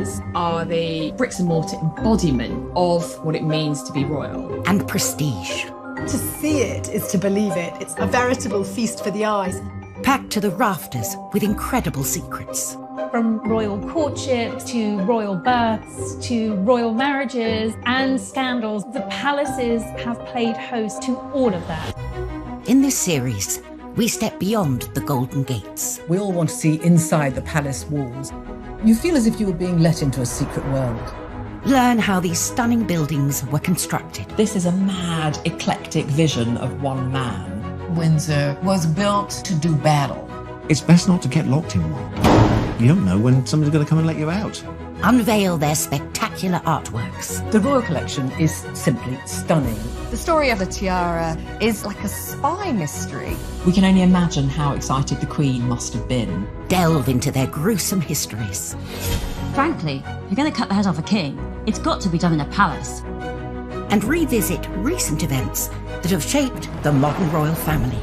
palaces are the bricks and mortar embodiment of what it means to be royal. And prestige. To see it is to believe it. It's a veritable feast for the eyes. Packed to the rafters with incredible secrets. From royal courtships to royal births to royal marriages and scandals, the palaces have played host to all of that. In this series, we step beyond the Golden Gates. We all want to see inside the palace walls. You feel as if you were being let into a secret world. Learn how these stunning buildings were constructed. This is a mad, eclectic vision of one man. Windsor was built to do battle. It's best not to get locked in one. You don't know when somebody's going to come and let you out. Unveil their spectacular artworks. The royal collection is simply stunning. The story of the tiara is like a spy mystery. We can only imagine how excited the Queen must have been. Delve into their gruesome histories. Frankly, if you're going to cut the head off a king, it's got to be done in a palace. And revisit recent events that have shaped the modern royal family.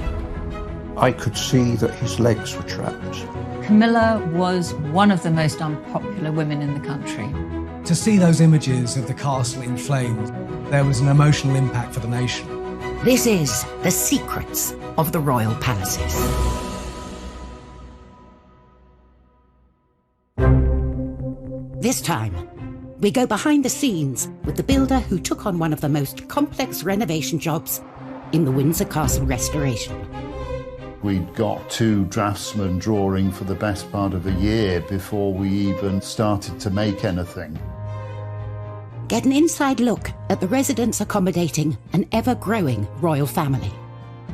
I could see that his legs were trapped. Camilla was one of the most unpopular women in the country. To see those images of the castle in flames, there was an emotional impact for the nation. This is The Secrets of the Royal Palaces. This time, we go behind the scenes with the builder who took on one of the most complex renovation jobs in the Windsor Castle restoration. We'd got 2 draftsmen drawing for the best part of a year before we even started to make anything. Get an inside look at the residents accommodating an ever-growing royal family,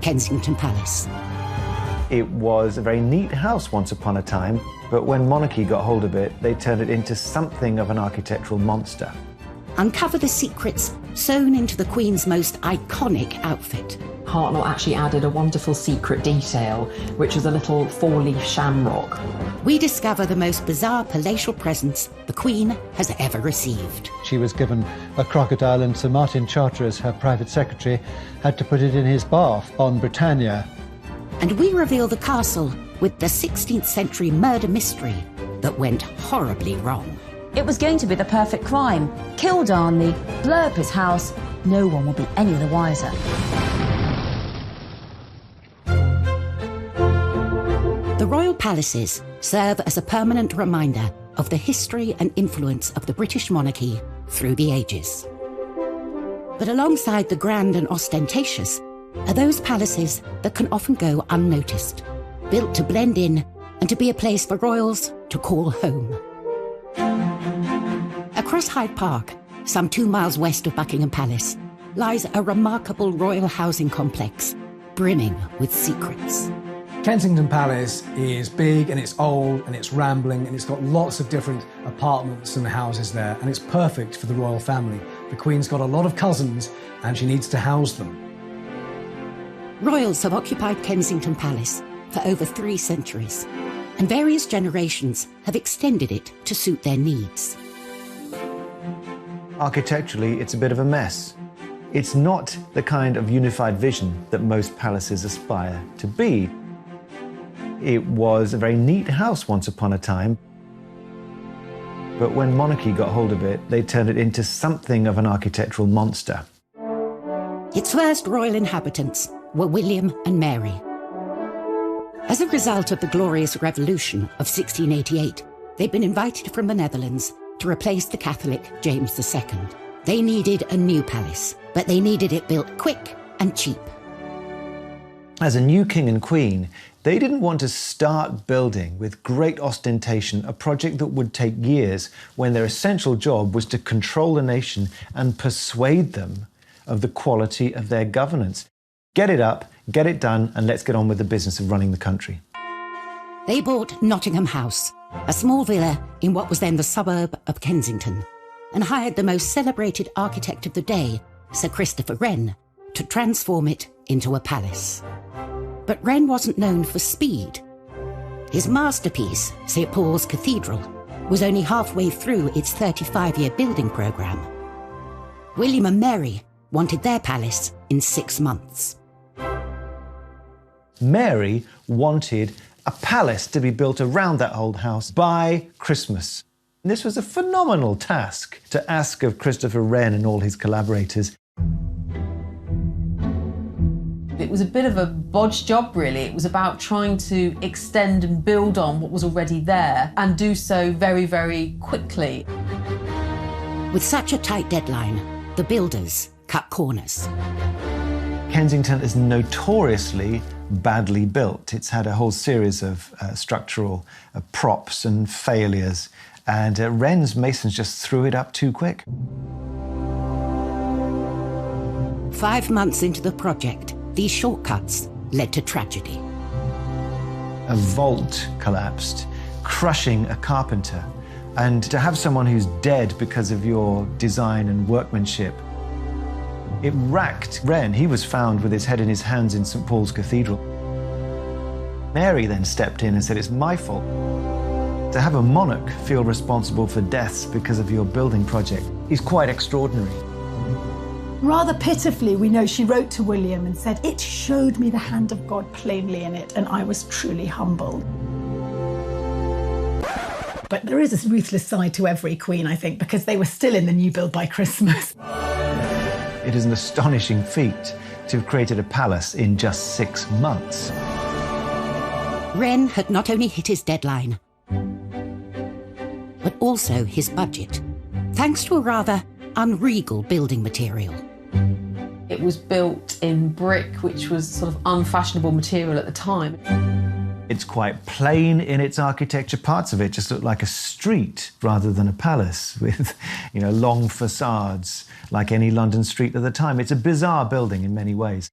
Kensington Palace. It was a very neat house once upon a time, but when monarchy got hold of it, they turned it into something of an architectural monster. Uncover the secrets sewn into the Queen's most iconic outfit. Hartnell actually added a wonderful secret detail, which was a little 4-leaf shamrock. We discover the most bizarre palatial presents the Queen has ever received. She was given a crocodile, and Sir Martin Charteris, her private secretary, had to put it in his bath on Britannia. And we reveal the castle with the 16th century murder mystery that went horribly wrong. It was going to be the perfect crime. Kill Darnley, blow up his house, no one will be any the wiser. The royal palaces serve as a permanent reminder of the history and influence of the British monarchy through the ages. But alongside the grand and ostentatious are those palaces that can often go unnoticed, built to blend in and to be a place for royals to call home. Across Hyde Park, some 2 miles west of Buckingham Palace, lies a remarkable royal housing complex brimming with secrets. Kensington Palace is big and it's old and it's rambling and it's got lots of different apartments and houses there, and it's perfect for the royal family. The Queen's got a lot of cousins and she needs to house them. Royals have occupied Kensington Palace for over 3 centuries, and various generations have extended it to suit their needs. Architecturally, it's a bit of a mess. It's not the kind of unified vision that most palaces aspire to be. It was a very neat house once upon a time, but when monarchy got hold of it, they turned it into something of an architectural monster. Its first royal inhabitants were William and Mary. As a result of the Glorious Revolution of 1688, they'd been invited from the Netherlands to replace the Catholic James II. They needed a new palace, but they needed it built quick and cheap. As a new king and queen, they didn't want to start building with great ostentation a project that would take years when their essential job was to control the nation and persuade them of the quality of their governance. Get it up, get it done, and let's get on with the business of running the country. They bought Nottingham House, a small villa in what was then the suburb of Kensington, and hired the most celebrated architect of the day, Sir Christopher Wren, to transform it into a palace. But Wren wasn't known for speed. His masterpiece, St. Paul's Cathedral, was only halfway through its 35-year building programme. William and Mary wanted their palace in 6 months. Mary wanted a palace to be built around that old house by Christmas. This was a phenomenal task to ask of Christopher Wren and all his collaborators. It was a bit of a bodge job, really. It was about trying to extend and build on what was already there and do so very, very quickly. With such a tight deadline, the builders cut corners. Kensington is notoriously badly built. It's had a whole series of structural props and failures, and Wren's masons just threw it up too quick. 5 months into the project, these shortcuts led to tragedy. A vault collapsed, crushing a carpenter. And to have someone who's dead because of your design and workmanship, it racked Wren. He was found with his head in his hands in St. Paul's Cathedral. Mary then stepped in and said, "It's my fault." To have a monarch feel responsible for deaths because of your building project is quite extraordinary. Rather pitifully, we know she wrote to William and said, "It showed me the hand of God plainly in it, and I was truly humbled." But there is a ruthless side to every queen, I think, because they were still in the new build by Christmas. It is an astonishing feat to have created a palace in just 6 months. Wren had not only hit his deadline, but also his budget, thanks to a rather unregal building material. It was built in brick, which was sort of unfashionable material at the time. It's quite plain in its architecture. Parts of it just look like a street rather than a palace with, long facades like any London street at the time. It's a bizarre building in many ways.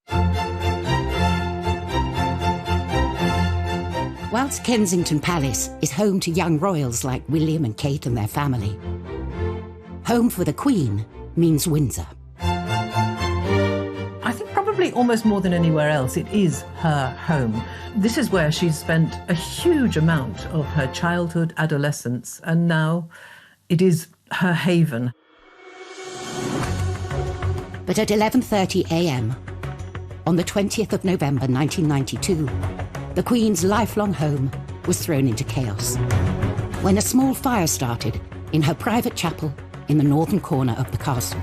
Whilst Kensington Palace is home to young royals like William and Kate and their family, home for the Queen means Windsor. I think probably almost more than anywhere else, it is her home. This is where she's spent a huge amount of her childhood, adolescence, and now it is her haven. But at 11:30 a.m, on the 20th of November 1992, the Queen's lifelong home was thrown into chaos when a small fire started in her private chapel in the northern corner of the castle.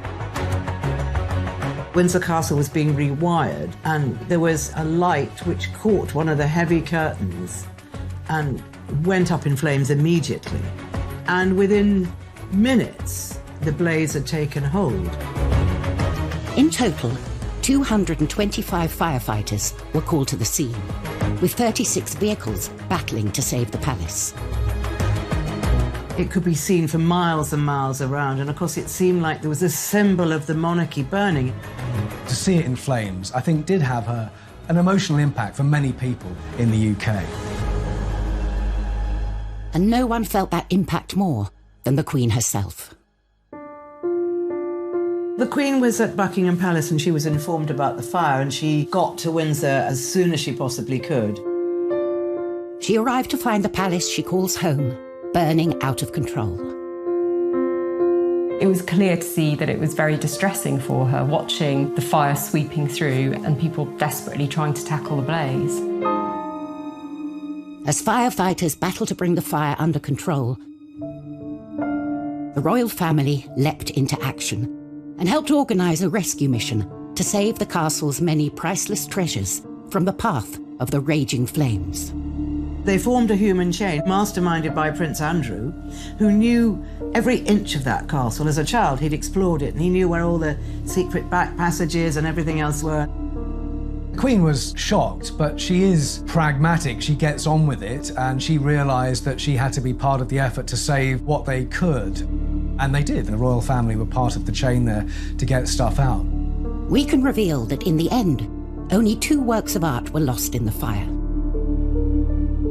Windsor Castle was being rewired, and there was a light which caught one of the heavy curtains and went up in flames immediately. And within minutes, the blaze had taken hold. In total, 225 firefighters were called to the scene, with 36 vehicles battling to save the palace. It could be seen for miles and miles around, and of course it seemed like there was a symbol of the monarchy burning. To see it in flames, I think, did have an emotional impact for many people in the UK. And no one felt that impact more than the Queen herself. The Queen was at Buckingham Palace and she was informed about the fire, and she got to Windsor as soon as she possibly could. She arrived to find the palace she calls home burning out of control. It was clear to see that it was very distressing for her, watching the fire sweeping through and people desperately trying to tackle the blaze. As firefighters battled to bring the fire under control, the royal family leapt into action and helped organise a rescue mission to save the castle's many priceless treasures from the path of the raging flames. They formed a human chain, masterminded by Prince Andrew, who knew every inch of that castle. As a child, he'd explored it, and he knew where all the secret back passages and everything else were. The Queen was shocked, but she is pragmatic. She gets on with it, and she realised that she had to be part of the effort to save what they could. And they did. The royal family were part of the chain there to get stuff out. We can reveal that in the end, only 2 works of art were lost in the fire.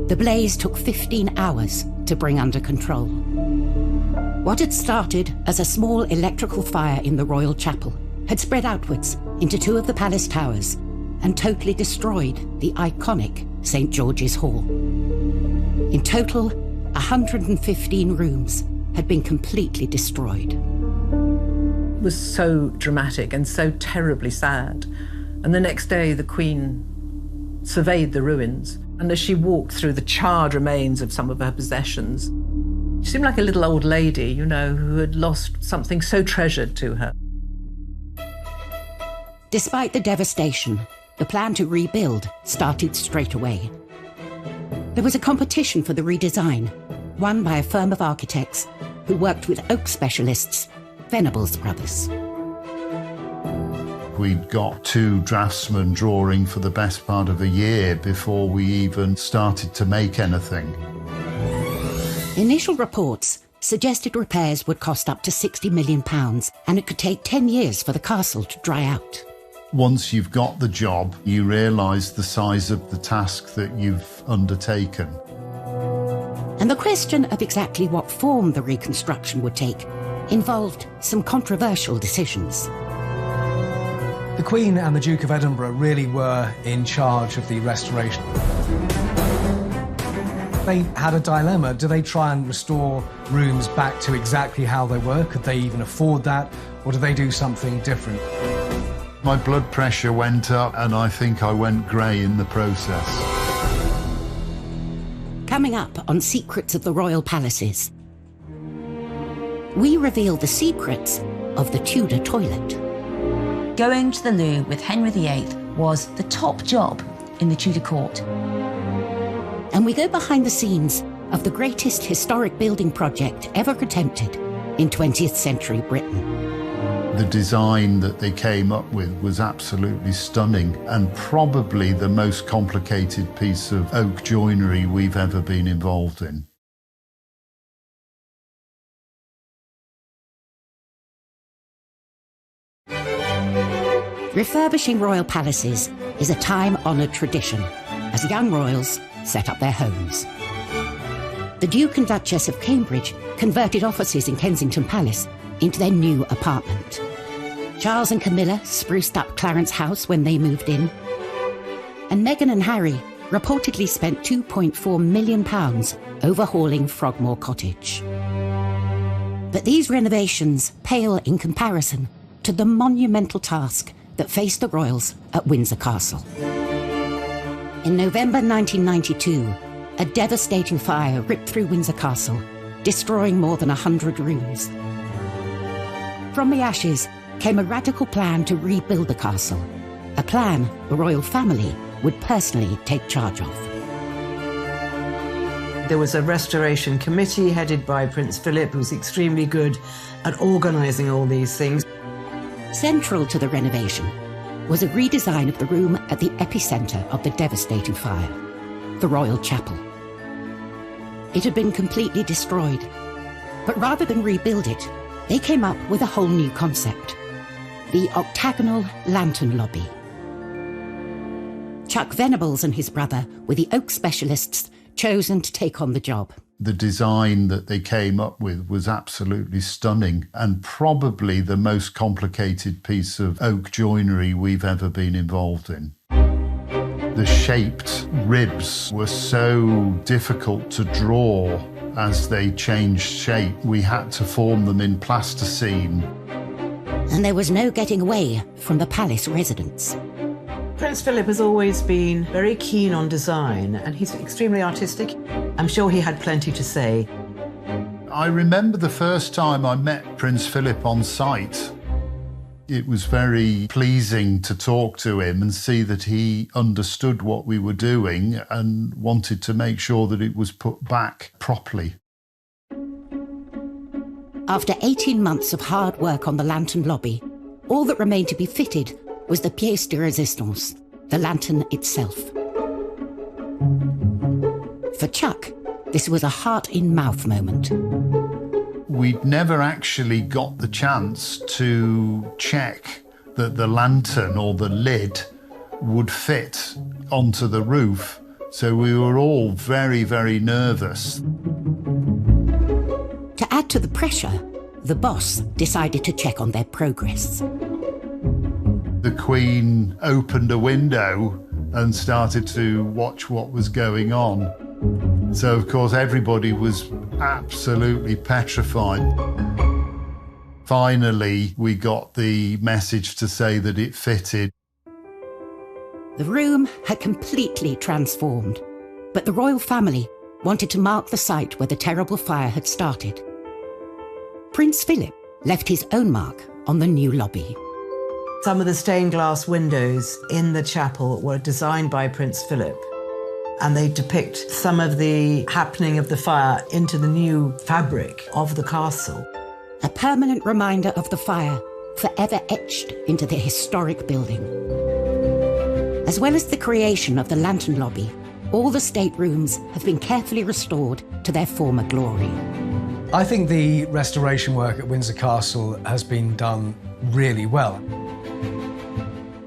The blaze took 15 hours to bring under control. What had started as a small electrical fire in the royal chapel had spread outwards into 2 of the palace towers and totally destroyed the iconic St. George's Hall. In total, 115 rooms had been completely destroyed. It was so dramatic and so terribly sad. And the next day, the Queen surveyed the ruins, and as she walked through the charred remains of some of her possessions, She seemed like a little old lady, you know, who had lost something so treasured to her. Despite the devastation, the plan to rebuild started straight away. There was a competition for the redesign, won by a firm of architects who worked with oak specialists, Venables Brothers. We'd got 2 draftsmen drawing for the best part of a year before we even started to make anything. Initial reports suggested repairs would cost up to £60 million, and it could take 10 years for the castle to dry out. Once you've got the job, you realise the size of the task that you've undertaken. And the question of exactly what form the reconstruction would take involved some controversial decisions. The Queen and the Duke of Edinburgh really were in charge of the restoration. They had a dilemma. Do they try and restore rooms back to exactly how they were? Could they even afford that? Or do they do something different? My blood pressure went up and I think I went grey in the process. Coming up on Secrets of the Royal Palaces, we reveal the secrets of the Tudor toilet. Going to the loo with Henry VIII was the top job in the Tudor court. And we go behind the scenes of the greatest historic building project ever attempted in 20th century Britain. The design that they came up with was absolutely stunning and probably the most complicated piece of oak joinery we've ever been involved in. Refurbishing royal palaces is a time-honoured tradition as young royals set up their homes. The Duke and Duchess of Cambridge converted offices in Kensington Palace into their new apartment. Charles and Camilla spruced up Clarence House when they moved in. And Meghan and Harry reportedly spent £2.4 million overhauling Frogmore Cottage. But these renovations pale in comparison to the monumental task that faced the royals at Windsor Castle. In November 1992, a devastating fire ripped through Windsor Castle, destroying more than 100 rooms. From the ashes came a radical plan to rebuild the castle, a plan the royal family would personally take charge of. There was a restoration committee headed by Prince Philip, who was extremely good at organising all these things. Central to the renovation was a redesign of the room at the epicentre of the devastating fire, the Royal Chapel. It had been completely destroyed, but rather than rebuild it, they came up with a whole new concept: the octagonal lantern lobby. Chuck Venables and his brother were the oak specialists chosen to take on the job. The design that they came up with was absolutely stunning and probably the most complicated piece of oak joinery we've ever been involved in. The shaped ribs were so difficult to draw as they changed shape. We had to form them in plasticine. And there was no getting away from the palace residents. Prince Philip has always been very keen on design, and he's extremely artistic. I'm sure he had plenty to say. I remember the first time I met Prince Philip on site. It was very pleasing to talk to him and see that he understood what we were doing and wanted to make sure that it was put back properly. After 18 months of hard work on the lantern lobby, all that remained to be fitted was the pièce de résistance, the lantern itself. For Chuck, this was a heart-in-mouth moment. We'd never actually got the chance to check that the lantern or the lid would fit onto the roof, so we were all very, very nervous. To add to the pressure, the boss decided to check on their progress. The Queen opened a window and started to watch what was going on. So, of course, everybody was absolutely petrified. Finally, we got the message to say that it fitted. The room had completely transformed, but the royal family wanted to mark the site where the terrible fire had started. Prince Philip left his own mark on the new lobby. Some of the stained glass windows in the chapel were designed by Prince Philip, and they depict some of the happening of the fire into the new fabric of the castle. A permanent reminder of the fire, forever etched into the historic building. As well as the creation of the lantern lobby, all the staterooms have been carefully restored to their former glory. I think the restoration work at Windsor Castle has been done really well.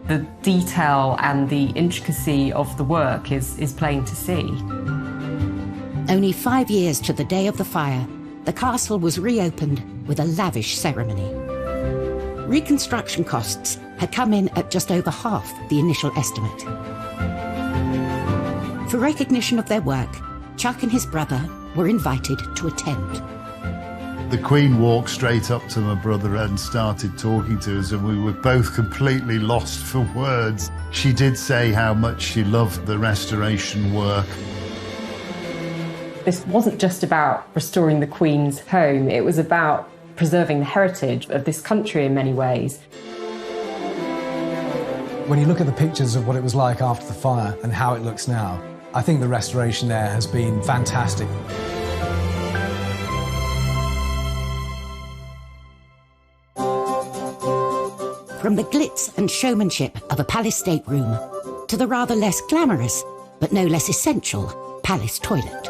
The detail and the intricacy of the work is plain to see. Only 5 years to the day of the fire, the castle was reopened with a lavish ceremony. Reconstruction costs had come in at just over half the initial estimate. For recognition of their work, Chuck and his brother were invited to attend. The Queen walked straight up to my brother and started talking to us, and we were both completely lost for words. She did say how much she loved the restoration work. This wasn't just about restoring the Queen's home, it was about preserving the heritage of this country in many ways. When you look at the pictures of what it was like after the fire and how it looks now, I think the restoration there has been fantastic. From the glitz and showmanship of a palace stateroom to the rather less glamorous, but no less essential, palace toilet.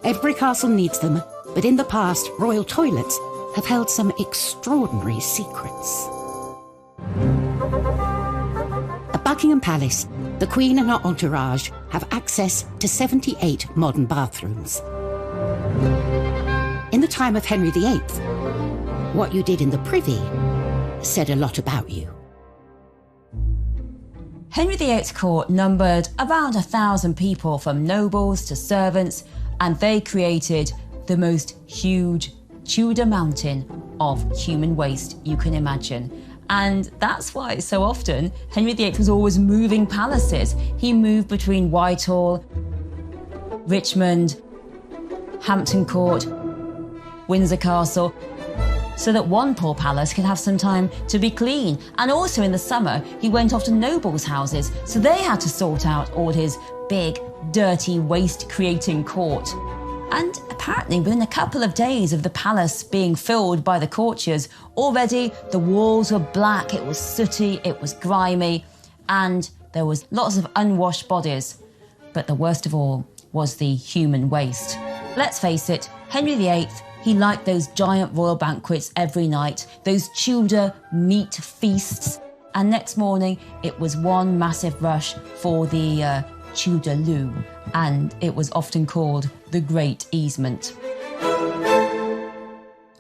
Every castle needs them, but in the past, royal toilets have held some extraordinary secrets. At Buckingham Palace, the Queen and her entourage have access to 78 modern bathrooms. In the time of Henry VIII, what you did in the privy said a lot about you. Henry VIII's court numbered around 1,000 people, from nobles to servants, and they created the most huge Tudor mountain of human waste you can imagine. And that's why so often Henry VIII was always moving palaces. He moved between Whitehall, Richmond, Hampton Court, Windsor Castle, so that one poor palace could have some time to be clean. And also in the summer, he went off to nobles' houses, so they had to sort out all his big, dirty, waste-creating court. And apparently within a couple of days of the palace being filled by the courtiers, already the walls were black, it was sooty, it was grimy, and there was lots of unwashed bodies. But the worst of all was the human waste. Let's face it, Henry VIII, he liked those giant royal banquets every night, those Tudor meat feasts, and next morning it was one massive rush for the Tudor loo, and it was often called the Great Easement.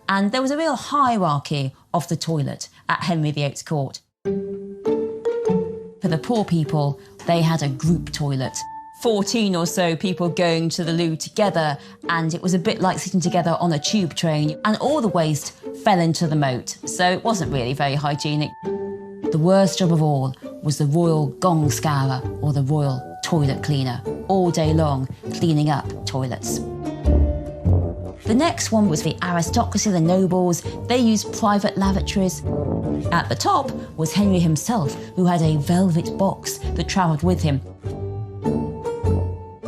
And there was a real hierarchy of the toilet at Henry VIII's court. For the poor people, they had a group toilet. 14 or so people going to the loo together, and it was a bit like sitting together on a tube train, and all the waste fell into the moat, so it wasn't really very hygienic. The worst job of all was the royal gong scourer, or the royal toilet cleaner, all day long cleaning up toilets. The next one was the aristocracy, the nobles. They used private lavatories. At the top was Henry himself, who had a velvet box that travelled with him.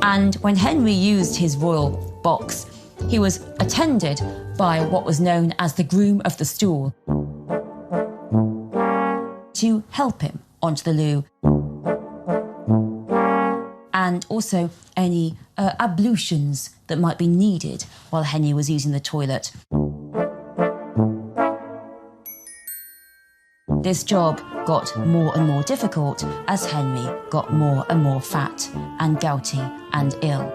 And when Henry used his royal box, he was attended by what was known as the groom of the stool to help him onto the loo, and also any ablutions that might be needed while Henry was using the toilet. This job got more and more difficult as Henry got more and more fat and gouty and ill.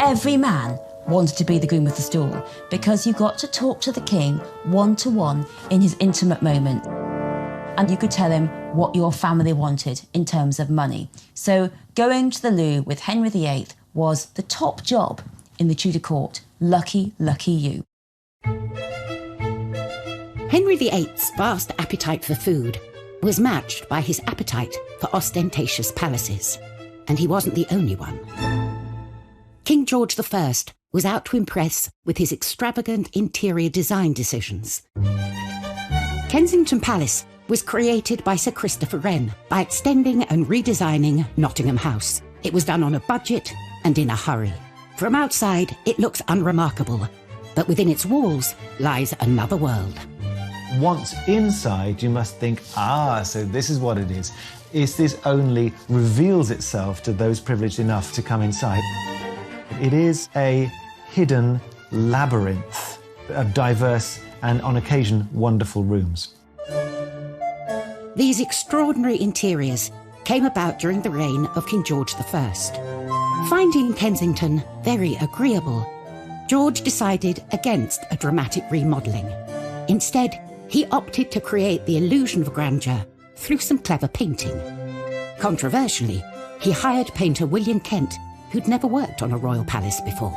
Every man wanted to be the groom of the stool because you got to talk to the king one-to-one in his intimate moment, and you could tell him what your family wanted in terms of money. So going to the loo with Henry VIII was the top job in the Tudor court. Lucky, lucky you. Henry VIII's vast appetite for food was matched by his appetite for ostentatious palaces, and he wasn't the only one. King George I was out to impress with his extravagant interior design decisions. Kensington Palace was created by Sir Christopher Wren by extending and redesigning Nottingham House. It was done on a budget and in a hurry. From outside, it looks unremarkable, but within its walls lies another world. Once inside, you must think, so this is what it is. This only reveals itself to those privileged enough to come inside. It is a hidden labyrinth of diverse and, on occasion, wonderful rooms. These extraordinary interiors came about during the reign of King George I. Finding Kensington very agreeable, George decided against a dramatic remodelling. Instead, he opted to create the illusion of grandeur through some clever painting. Controversially, he hired painter William Kent, who'd never worked on a royal palace before.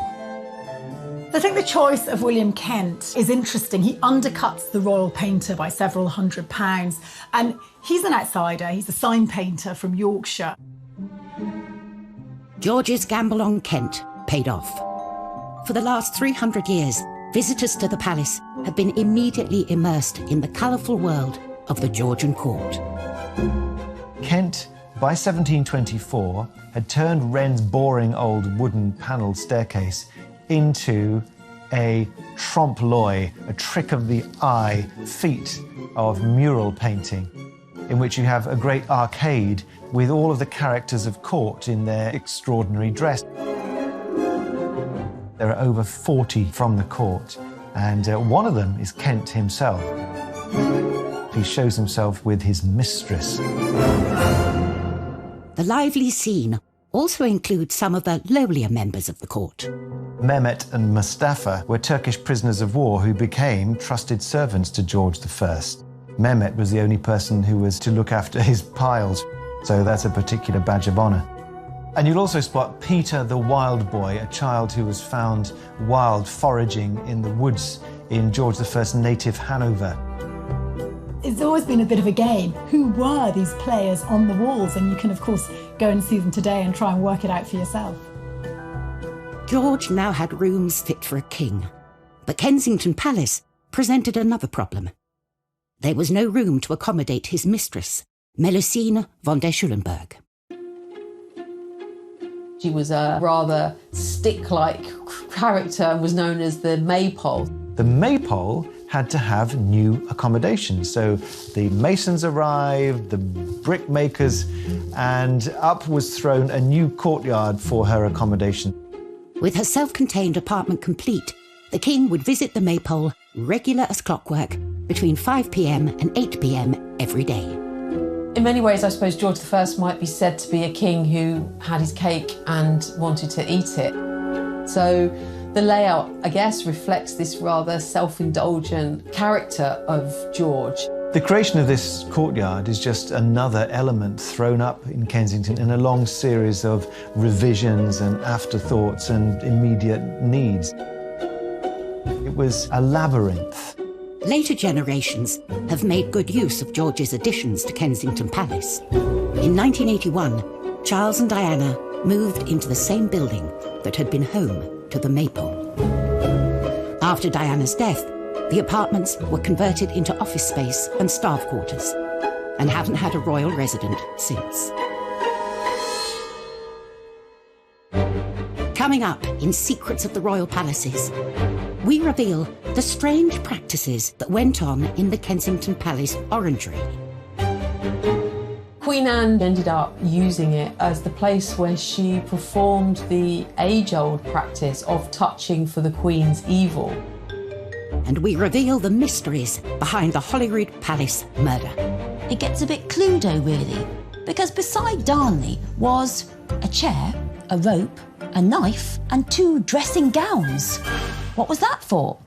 I think the choice of William Kent is interesting. He undercuts the royal painter by several £100s, and he's an outsider. He's a sign painter from Yorkshire. George's gamble on Kent paid off. For the last 300 years, visitors to the palace have been immediately immersed in the colourful world of the Georgian court. Kent, by 1724, had turned Wren's boring old wooden panelled staircase into a trompe-l'oeil, a trick of the eye feat of mural painting, in which you have a great arcade with all of the characters of court in their extraordinary dress. There are over 40 from the court, and one of them is Kent himself. He shows himself with his mistress. The lively scene also includes some of the lowlier members of the court. Mehmet and Mustafa were Turkish prisoners of war who became trusted servants to George I. Mehmet was the only person who was to look after his piles, so that's a particular badge of honour. And you'll also spot Peter the Wild Boy, a child who was found wild foraging in the woods in George I's native Hanover. It's always been a bit of a game. Who were these players on the walls? And you can, of course, go and see them today and try and work it out for yourself. George now had rooms fit for a king, but Kensington Palace presented another problem. There was no room to accommodate his mistress, Melusine von der Schulenburg. She was a rather stick-like character and was known as the Maypole. The Maypole had to have new accommodation, so the masons arrived, the brickmakers, and up was thrown a new courtyard for her accommodation. With her self-contained apartment complete, the king would visit the Maypole, regular as clockwork, between 5 p.m. and 8 p.m. every day. In many ways, I suppose George I might be said to be a king who had his cake and wanted to eat it. So the layout, I guess, reflects this rather self-indulgent character of George. The creation of this courtyard is just another element thrown up in Kensington in a long series of revisions and afterthoughts and immediate needs. It was a labyrinth. Later generations have made good use of George's additions to Kensington Palace. In 1981, Charles and Diana moved into the same building that had been home to the Maypole. After Diana's death, the apartments were converted into office space and staff quarters, and haven't had a royal resident since. Coming up in Secrets of the Royal Palaces, we reveal the strange practices that went on in the Kensington Palace orangery. Queen Anne ended up using it as the place where she performed the age-old practice of touching for the Queen's evil. And we reveal the mysteries behind the Holyrood Palace murder. It gets a bit Cluedo, really, because beside Darnley was a chair, a rope, a knife, and 2 dressing gowns. What was that for?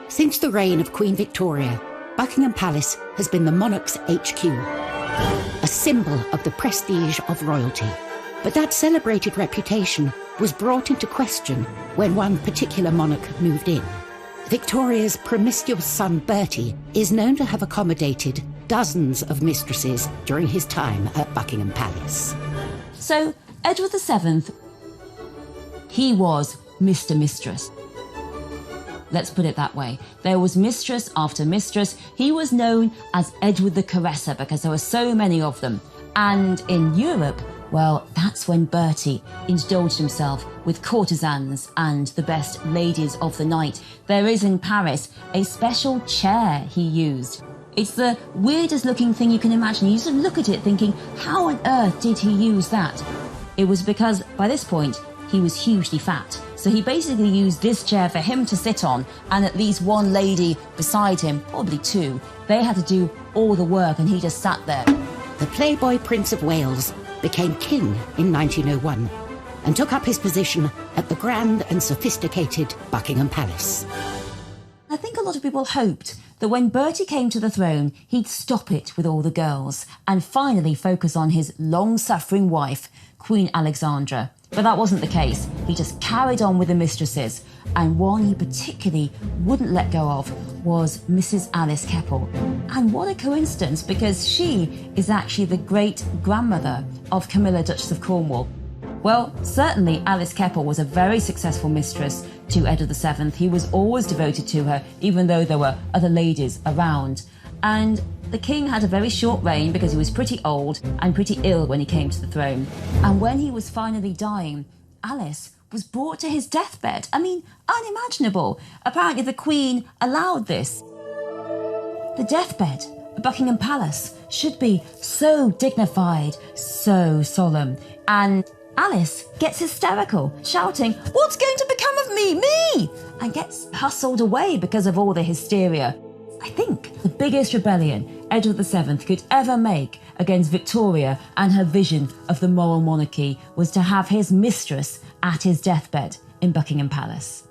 Since the reign of Queen Victoria, Buckingham Palace has been the monarch's HQ, a symbol of the prestige of royalty. But that celebrated reputation was brought into question when one particular monarch moved in. Victoria's promiscuous son Bertie is known to have accommodated dozens of mistresses during his time at Buckingham Palace. So, Edward VII, he was Mr. Mistress. Let's put it that way. There was mistress after mistress. He was known as Edward the Caresser because there were so many of them. And in Europe, well, that's when Bertie indulged himself with courtesans and the best ladies of the night. There is in Paris a special chair he used. It's the weirdest looking thing you can imagine. You just look at it thinking, how on earth did he use that? It was because by this point, he was hugely fat. So he basically used this chair for him to sit on and at least one lady beside him, probably two. They had to do all the work and he just sat there. The Playboy Prince of Wales became king in 1901 and took up his position at the grand and sophisticated Buckingham Palace. I think a lot of people hoped that when Bertie came to the throne, he'd stop it with all the girls and finally focus on his long-suffering wife, Queen Alexandra. But that wasn't the case. He just carried on with the mistresses, and one he particularly wouldn't let go of was Mrs. Alice Keppel. And what a coincidence, because she is actually the great-grandmother of Camilla, Duchess of Cornwall. Well, certainly Alice Keppel was a very successful mistress to Edward VII. He was always devoted to her, even though there were other ladies around. And the king had a very short reign because he was pretty old and pretty ill when he came to the throne. And when he was finally dying, Alice was brought to his deathbed. I mean, unimaginable. Apparently the Queen allowed this. The deathbed at Buckingham Palace should be so dignified, so solemn. And Alice gets hysterical, shouting, "What's going to become of me? Me!" and gets hustled away because of all the hysteria. I think the biggest rebellion Edward VII could ever make against Victoria and her vision of the moral monarchy was to have his mistress at his deathbed in Buckingham Palace.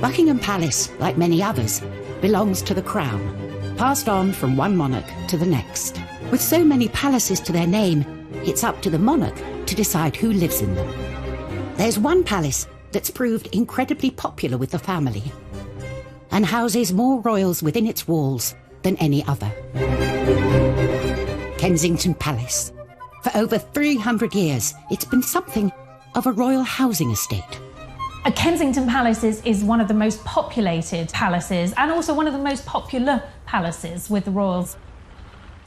Buckingham Palace, like many others, belongs to the Crown, passed on from one monarch to the next. With so many palaces to their name, it's up to the monarch to decide who lives in them. There's one palace that's proved incredibly popular with the family and houses more royals within its walls than any other. Kensington Palace. For over 300 years, it's been something of a royal housing estate. Kensington Palace is one of the most populated palaces and also one of the most popular palaces with the royals.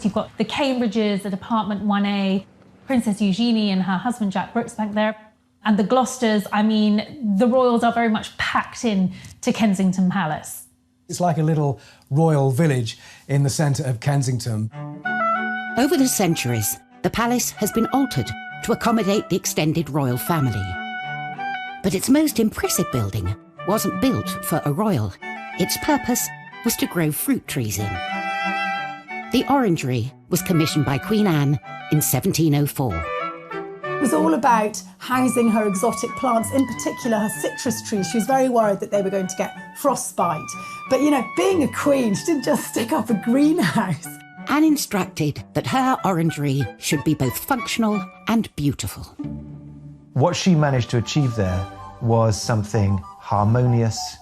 You've got the Cambridges, the Department 1A, Princess Eugenie and her husband Jack Brooksbank there, and the Gloucesters. I mean, the royals are very much packed in to Kensington Palace. It's like a little royal village in the centre of Kensington. Over the centuries, the palace has been altered to accommodate the extended royal family. But its most impressive building wasn't built for a royal. Its purpose was to grow fruit trees in. The orangery was commissioned by Queen Anne in 1704. It was all about housing her exotic plants, in particular her citrus trees. She was very worried that they were going to get frostbite. But, you know, being a queen, she didn't just stick up a greenhouse. Anne instructed that her orangery should be both functional and beautiful. What she managed to achieve there was something harmonious,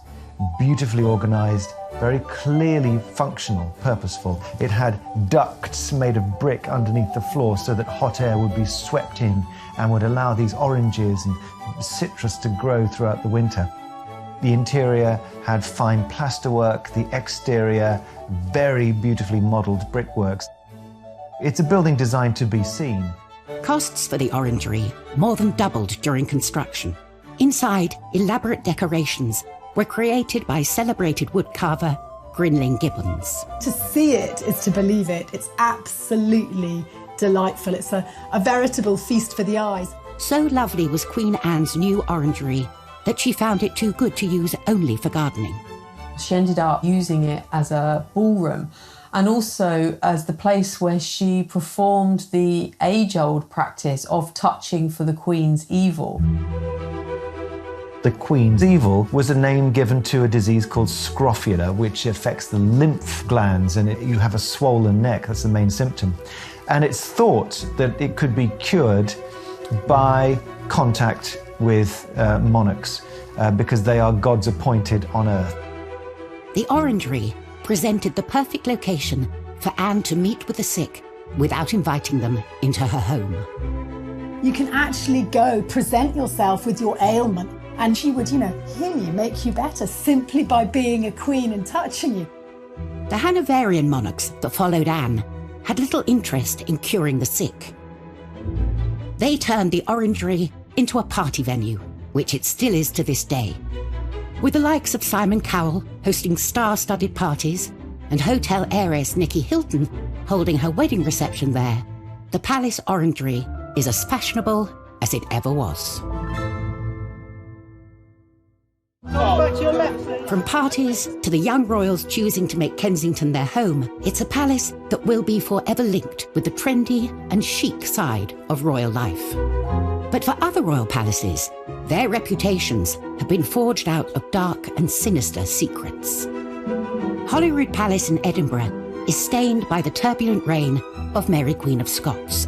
beautifully organised, very clearly functional, purposeful. It had ducts made of brick underneath the floor so that hot air would be swept in and would allow these oranges and citrus to grow throughout the winter. The interior had fine plasterwork, the exterior very beautifully modelled brickworks. It's a building designed to be seen. Costs for the orangery more than doubled during construction. Inside, elaborate decorations were created by celebrated woodcarver Grinling Gibbons. To see it is to believe it. It's absolutely delightful. It's a veritable feast for the eyes. So lovely was Queen Anne's new orangery that she found it too good to use only for gardening. She ended up using it as a ballroom and also as the place where she performed the age-old practice of touching for the Queen's evil. The Queen's evil was a name given to a disease called scrofula, which affects the lymph glands, and you have a swollen neck. That's the main symptom. And it's thought that it could be cured by contact with monarchs because they are gods appointed on earth. The orangery presented the perfect location for Anne to meet with the sick without inviting them into her home. You can actually go present yourself with your ailment and she would, heal you, make you better simply by being a queen and touching you. The Hanoverian monarchs that followed Anne had little interest in curing the sick. They turned the Orangery into a party venue, which it still is to this day, with the likes of Simon Cowell hosting star-studded parties and hotel heiress Nicky Hilton holding her wedding reception there. The Palace Orangery is as fashionable as it ever was. From parties to the young royals choosing to make Kensington their home, it's a palace that will be forever linked with the trendy and chic side of royal life. But for other royal palaces, their reputations have been forged out of dark and sinister secrets. Holyrood Palace in Edinburgh is stained by the turbulent reign of Mary Queen of Scots.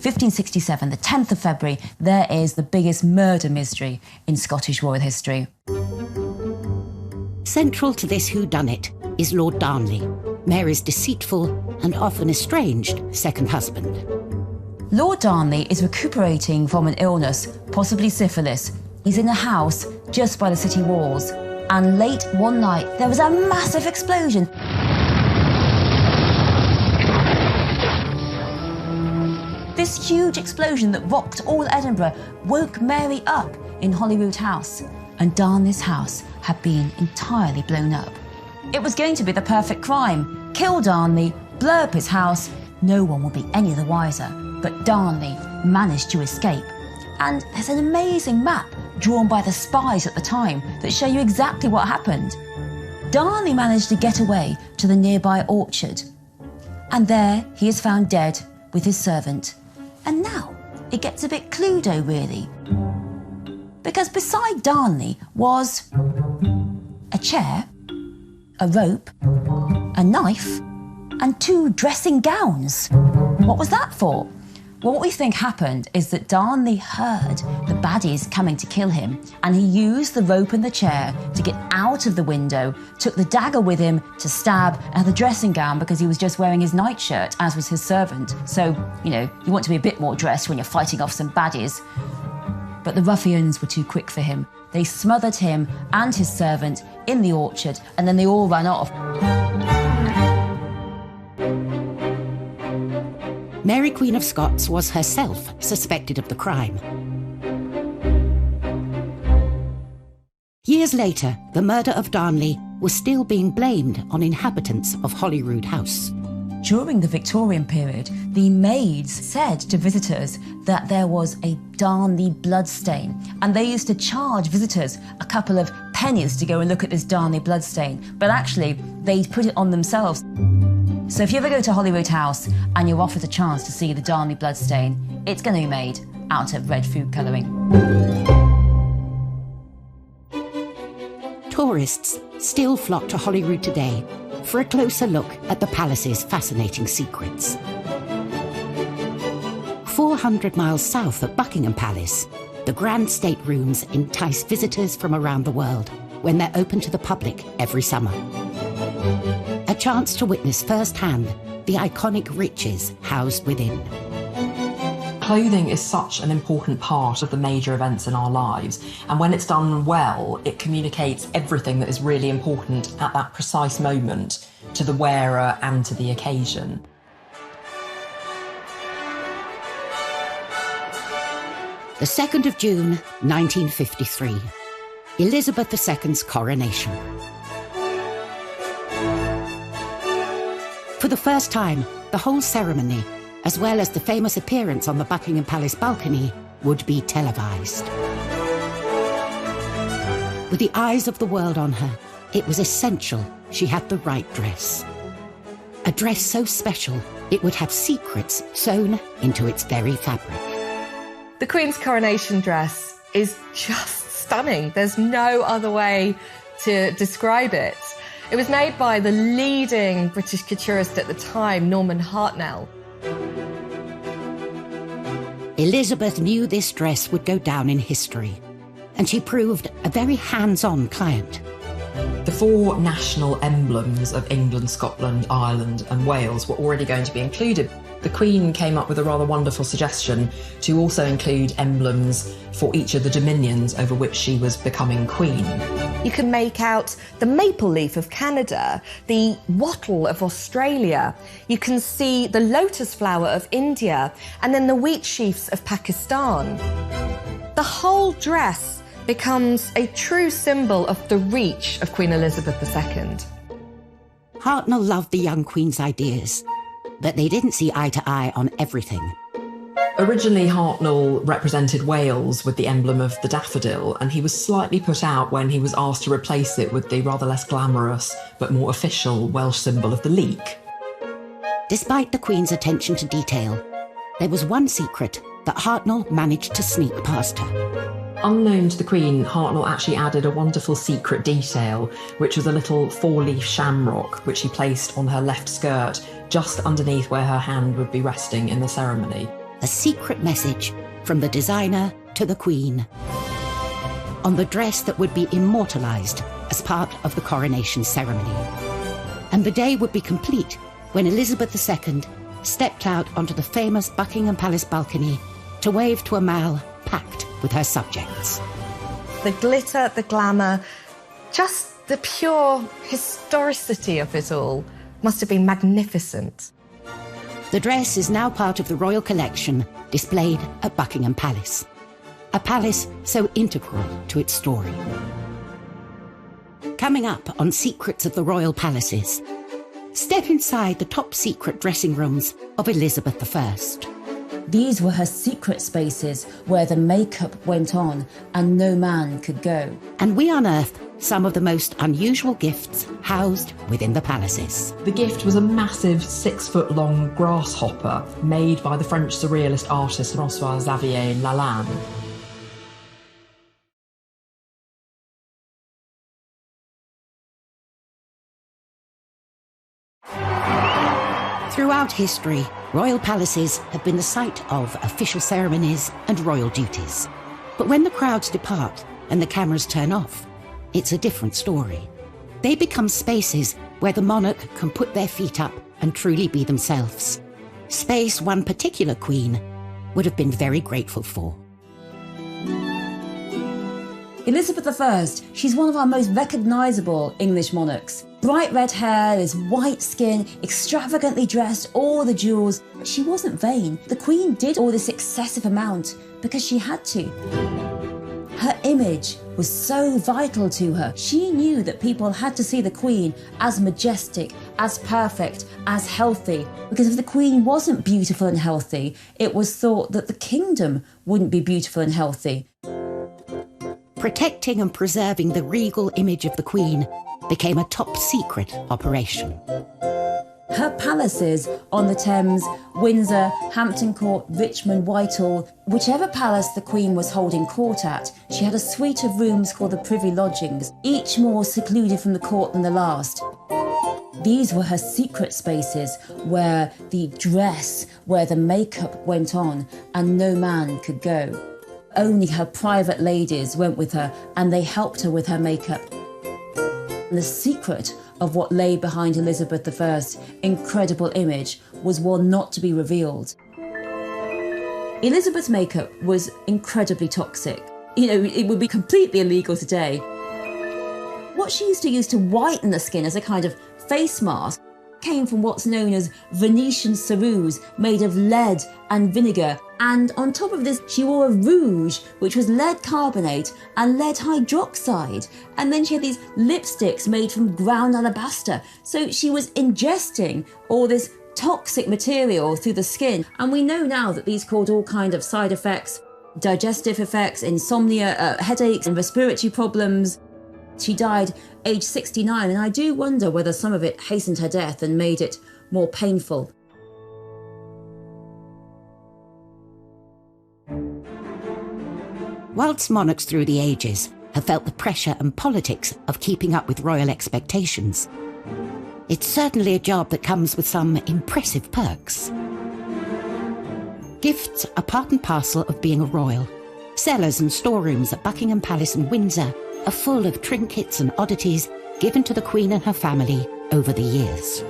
1567, the 10th of February, there is the biggest murder mystery in Scottish royal history. Central to this whodunit is Lord Darnley, Mary's deceitful and often estranged second husband. Lord Darnley is recuperating from an illness, possibly syphilis. He's in a house just by the city walls, and late one night there was a massive explosion. This huge explosion that rocked all Edinburgh woke Mary up in Holyrood House, and Darnley's house had been entirely blown up. It was going to be the perfect crime. Kill Darnley, blow up his house, no one will be any the wiser. But Darnley managed to escape. And there's an amazing map drawn by the spies at the time that show you exactly what happened. Darnley managed to get away to the nearby orchard. And there he is found dead with his servant. And now it gets a bit Cluedo, really. Because beside Darnley was a chair, a rope, a knife, and 2 dressing gowns. What was that for? Well, what we think happened is that Darnley heard the baddies coming to kill him, and he used the rope and the chair to get out of the window, took the dagger with him to stab, and the dressing gown because he was just wearing his nightshirt, as was his servant. So, you want to be a bit more dressed when you're fighting off some baddies. But the ruffians were too quick for him. They smothered him and his servant in the orchard, and then they all ran off. Mary Queen of Scots was herself suspected of the crime. Years later, the murder of Darnley was still being blamed on inhabitants of Holyrood House. During the Victorian period, the maids said to visitors that there was a Darnley bloodstain, and they used to charge visitors a couple of pennies to go and look at this Darnley bloodstain, but actually they'd put it on themselves. So if you ever go to Holyrood House and you're offered a chance to see the Darnley bloodstain, it's going to be made out of red food colouring. Tourists still flock to Holyrood today for a closer look at the palace's fascinating secrets. 400 miles south of Buckingham Palace, the grand staterooms entice visitors from around the world when they're open to the public every summer. A chance to witness firsthand the iconic riches housed within. Clothing is such an important part of the major events in our lives, and when it's done well, it communicates everything that is really important at that precise moment to the wearer and to the occasion. The 2nd of June, 1953, Elizabeth II's coronation. For the first time, the whole ceremony, as well as the famous appearance on the Buckingham Palace balcony, would be televised. With the eyes of the world on her, it was essential she had the right dress. A dress so special, it would have secrets sewn into its very fabric. The Queen's coronation dress is just stunning. There's no other way to describe it. It was made by the leading British couturist at the time, Norman Hartnell. Elizabeth knew this dress would go down in history, and she proved a very hands-on client. The 4 national emblems of England, Scotland, Ireland and Wales were already going to be included. The Queen came up with a rather wonderful suggestion to also include emblems for each of the dominions over which she was becoming Queen. You can make out the maple leaf of Canada, the wattle of Australia. You can see the lotus flower of India, and then the wheat sheaves of Pakistan. The whole dress becomes a true symbol of the reach of Queen Elizabeth II. Hartnell loved the young Queen's ideas, but they didn't see eye to eye on everything. Originally, Hartnell represented Wales with the emblem of the daffodil, and he was slightly put out when he was asked to replace it with the rather less glamorous but more official Welsh symbol of the leek. Despite the Queen's attention to detail, there was one secret that Hartnell managed to sneak past her. Unknown to the Queen, Hartnell actually added a wonderful secret detail, which was a little 4-leaf shamrock which he placed on her left skirt, just underneath where her hand would be resting in the ceremony. A secret message from the designer to the Queen on the dress that would be immortalised as part of the coronation ceremony. And the day would be complete when Elizabeth II stepped out onto the famous Buckingham Palace balcony to wave to a mall packed with her subjects. The glitter, the glamour, just the pure historicity of it all must have been magnificent. The dress is now part of the royal collection displayed at Buckingham Palace, a palace so integral to its story. Coming up on Secrets of the Royal Palaces, step inside the top secret dressing rooms of Elizabeth I. These were her secret spaces where the makeup went on and no man could go. And we unearth some of the most unusual gifts housed within the palaces. The gift was a massive 6-foot-long grasshopper made by the French surrealist artist François-Xavier Lalanne. Throughout history, royal palaces have been the site of official ceremonies and royal duties. But when the crowds depart and the cameras turn off, it's a different story. They become spaces where the monarch can put their feet up and truly be themselves. Space one particular queen would have been very grateful for. Elizabeth I, she's one of our most recognisable English monarchs. Bright red hair, this white skin, extravagantly dressed, all the jewels. But she wasn't vain. The Queen did all this excessive amount because she had to. Her image was so vital to her. She knew that people had to see the Queen as majestic, as perfect, as healthy. Because if the Queen wasn't beautiful and healthy, it was thought that the kingdom wouldn't be beautiful and healthy. Protecting and preserving the regal image of the Queen became a top-secret operation. Her palaces on the Thames, Windsor, Hampton Court, Richmond, Whitehall, whichever palace the Queen was holding court at, she had a suite of rooms called the Privy Lodgings, each more secluded from the court than the last. These were her secret spaces where the dress, where the makeup went on and no man could go. Only her private ladies went with her and they helped her with her makeup. The secret of what lay behind Elizabeth I's incredible image was one not to be revealed. Elizabeth's makeup was incredibly toxic. You know, it would be completely illegal today. What she used to use to whiten the skin as a kind of face mask came from what's known as Venetian ceruse, made of lead and vinegar. And on top of this, she wore a rouge, which was lead carbonate and lead hydroxide. And then she had these lipsticks made from ground alabaster. So she was ingesting all this toxic material through the skin. And we know now that these caused all kinds of side effects, digestive effects, insomnia, headaches and respiratory problems. She died aged 69, and I do wonder whether some of it hastened her death and made it more painful. Whilst monarchs through the ages have felt the pressure and politics of keeping up with royal expectations, it's certainly a job that comes with some impressive perks. Gifts are part and parcel of being a royal. Cellars and storerooms at Buckingham Palace and Windsor are full of trinkets and oddities given to the Queen and her family over the years.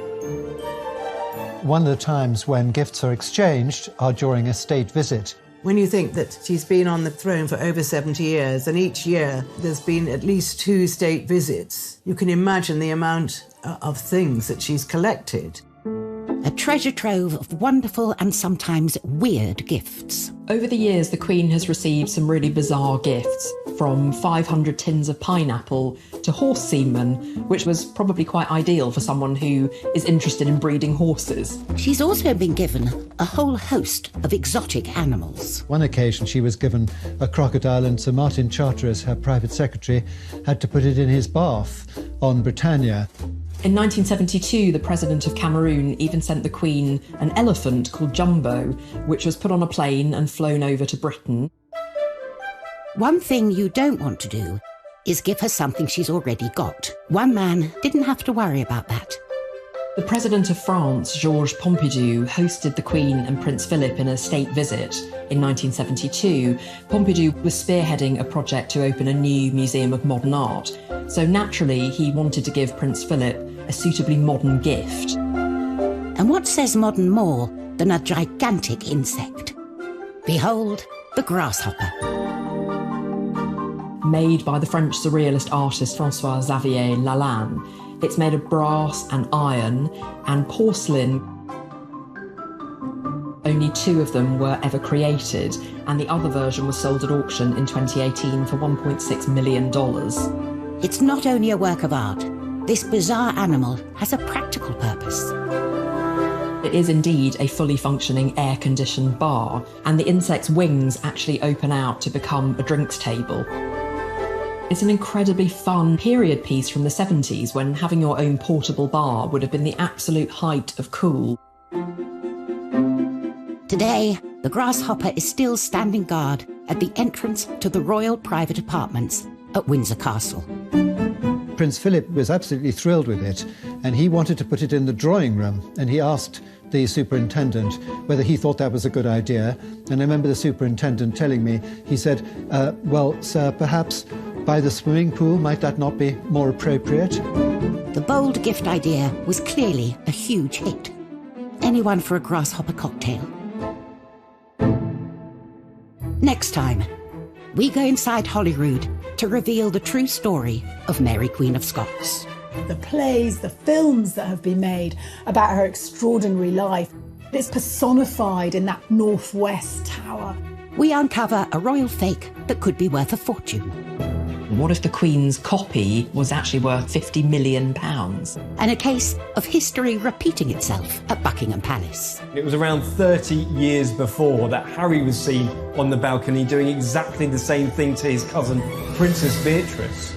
One of the times when gifts are exchanged are during a state visit. When you think that she's been on the throne for over 70 years, and each year there's been at least 2 state visits, you can imagine the amount of things that she's collected. A treasure trove of wonderful and sometimes weird gifts. Over the years, the Queen has received some really bizarre gifts, from 500 tins of pineapple to horse semen, which was probably quite ideal for someone who is interested in breeding horses. She's also been given a whole host of exotic animals. One occasion she was given a crocodile, and Sir Martin Charteris, her private secretary, had to put it in his bath on Britannia. In 1972, the President of Cameroon even sent the Queen an elephant called Jumbo, which was put on a plane and flown over to Britain. One thing you don't want to do is give her something she's already got. One man didn't have to worry about that. The President of France, Georges Pompidou, hosted the Queen and Prince Philip in a state visit in 1972. Pompidou was spearheading a project to open a new museum of modern art, so naturally he wanted to give Prince Philip a suitably modern gift. And what says modern more than a gigantic insect? Behold, the grasshopper. Made by the French surrealist artist François-Xavier Lalanne, it's made of brass and iron and porcelain. Only 2 of them were ever created, and the other version was sold at auction in 2018 for $1.6 million. It's not only a work of art. This bizarre animal has a practical purpose. It is indeed a fully functioning air-conditioned bar, and the insect's wings actually open out to become a drinks table. It's an incredibly fun period piece from the 70s when having your own portable bar would have been the absolute height of cool. Today, the grasshopper is still standing guard at the entrance to the royal private apartments at Windsor Castle. Prince Philip was absolutely thrilled with it, and he wanted to put it in the drawing room, and he asked the superintendent whether he thought that was a good idea. And I remember the superintendent telling me, he said, well, sir, perhaps by the swimming pool, might that not be more appropriate? The bold gift idea was clearly a huge hit. Anyone for a grasshopper cocktail? Next time, we go inside Holyrood to reveal the true story of Mary, Queen of Scots. The plays, the films that have been made about her extraordinary life, it's personified in that Northwest Tower. We uncover a royal fake that could be worth a fortune. What if the Queen's copy was actually worth £50 million? And a case of history repeating itself at Buckingham Palace. It was around 30 years before that Harry was seen on the balcony doing exactly the same thing to his cousin, Princess Beatrice.